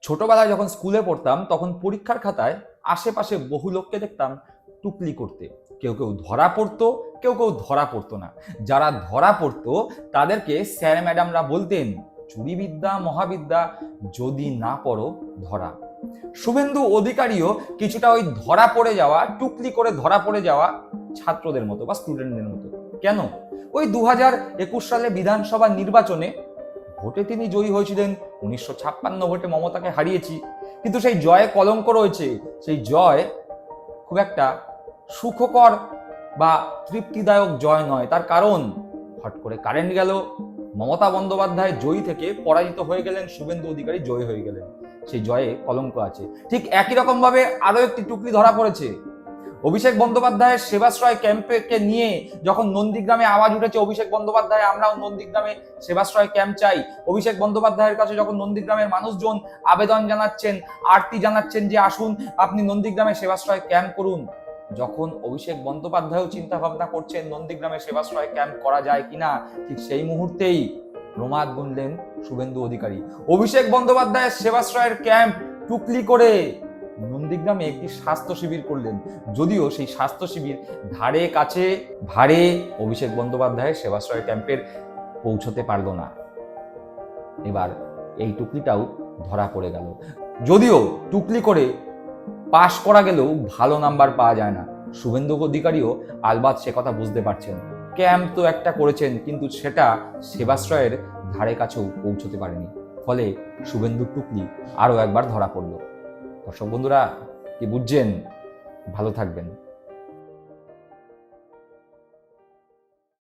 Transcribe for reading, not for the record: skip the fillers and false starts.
ছোটবেলায় যখন স্কুলে পড়তাম তখন পরীক্ষার খাতায় আশেপাশে বহু লোককে দেখতাম টুকলি করতে। কেউ কেউ ধরা পড়তো, কেউ কেউ ধরা পড়তো না। যারা ধরা পড়তো তাদেরকে স্যার ম্যাডামরা বলতেন চুরিবিদ্যা মহাবিদ্যা, যদি না পড়ো ধরা। শুভেন্দু অধিকারীও কিছুটা ওই ধরা পড়ে যাওয়া, টুকলি করে ধরা পড়ে যাওয়া ছাত্রদের মতো বা স্টুডেন্টদের মতো। কেন? ওই 2021 সালে বিধানসভা নির্বাচনে ভোটে তিনি জয়ী হয়েছিলেন, 1956 ভোটে মমতাকে হারিয়েছি, কিন্তু সেই জয়ে কলঙ্ক রয়েছে। সেই জয় খুব একটা সুখকর বা তৃপ্তিদায়ক জয় নয়। তার কারণ হট করে কারেন্ট গেল, মমতা বন্দ্যোপাধ্যায় জয়ী থেকে পরাজিত হয়ে গেলেন, শুভেন্দু অধিকারী জয়ী হয়ে গেলেন। সেই জয়ে কলঙ্ক আছে। ঠিক একই রকম ভাবে আরো একটি টুকলি ধরা পড়েছে। অভিষেক বন্দ্যোপাধ্যায়ের সেবাশ্রয় ক্যাম্পকে নিয়ে যখন নন্দীগ্রামে আওয়াজ উঠেছে, অভিষেক বন্দ্যোপাধ্যায় আমরাও নন্দীগ্রামে সেবাশ্রয় ক্যাম্প চাই, অভিষেক বন্দ্যোপাধ্যায়ের কাছে যখন নন্দীগ্রামের মানুষজন আবেদন জানাচ্ছেন, আরতি জানাচ্ছেন যে আসুন আপনি নন্দীগ্রামে সেবাশ্রয় ক্যাম্প করুন, যখন অভিষেক বন্দ্যোপাধ্যায়ও চিন্তা ভাবনা করছেন নন্দীগ্রামে সেবাশ্রয় ক্যাম্প করা যায় কিনা, ঠিক সেই মুহূর্তেই প্রমাদ গুনলেন শুভেন্দু অধিকারী। অভিষেক বন্দ্যোপাধ্যায়ের সেবাশ্রয়ের ক্যাম্প টুকলি করে নন্দীগ্রামে একটি স্বাস্থ্য শিবির করলেন, যদিও সেই স্বাস্থ্য শিবির ধারে কাছে ভারে অভিষেক বন্দ্যোপাধ্যায়ের সেবাশ্রয় ক্যাম্পের পৌঁছতে পারল না। এবার এই টুকলিটাও ধরা পড়ে গেল। যদিও টুকলি করে পাশ করা গেলেও ভালো নাম্বার পাওয়া যায় না, শুভেন্দু অধিকারীও আলবাত সে কথা বুঝতে পারছেন। ক্যাম্প তো একটা করেছেন, কিন্তু সেটা সেবাশ্রয়ের ধারে কাছেও পৌঁছতে পারেনি, ফলে শুভেন্দু টুকলি আরো একবার ধরা পড়ল। দর্শক বন্ধুরা, কি বুঝছেন? ভালো থাকবেন।